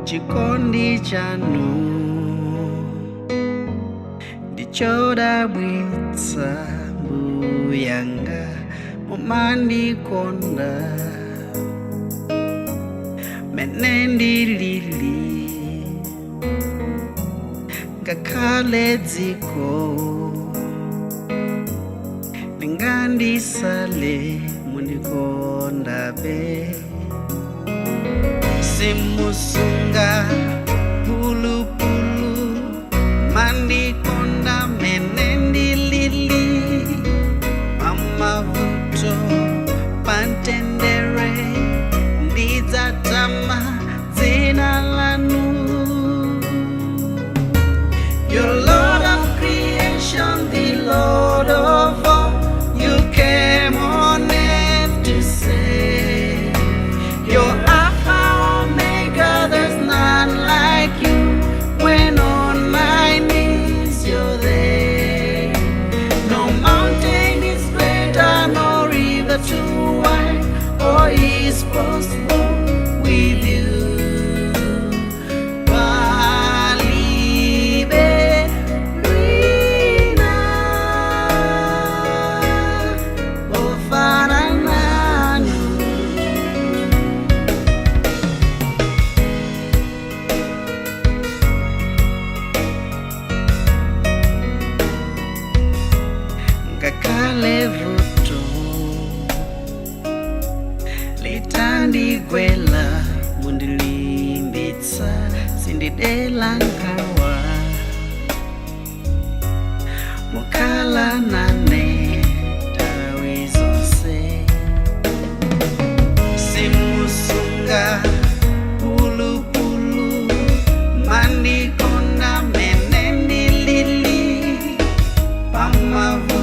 chikondi chanu ndichodabwitsa mbuyanga mumandikonda mene ndilili ngakhale dziko lingandisale mundikondabe simusunga pulu-pulu mandikonda mene ndilili mamavuto pantendere ndidzatama dzina lanu. You're Lord of creation, the Lord of all. You came on earth to save. You're Alpha Omega, there's none like you. When on my knees you're there. No mountain is greater, no river too wide, or is possible with you. Ngakhale vuto litandigwela mundilimbitsa sindidela nkhawa mukhala nane nthawi zonse simusunga pulu-pulu mandikonda mene ndilili pamavu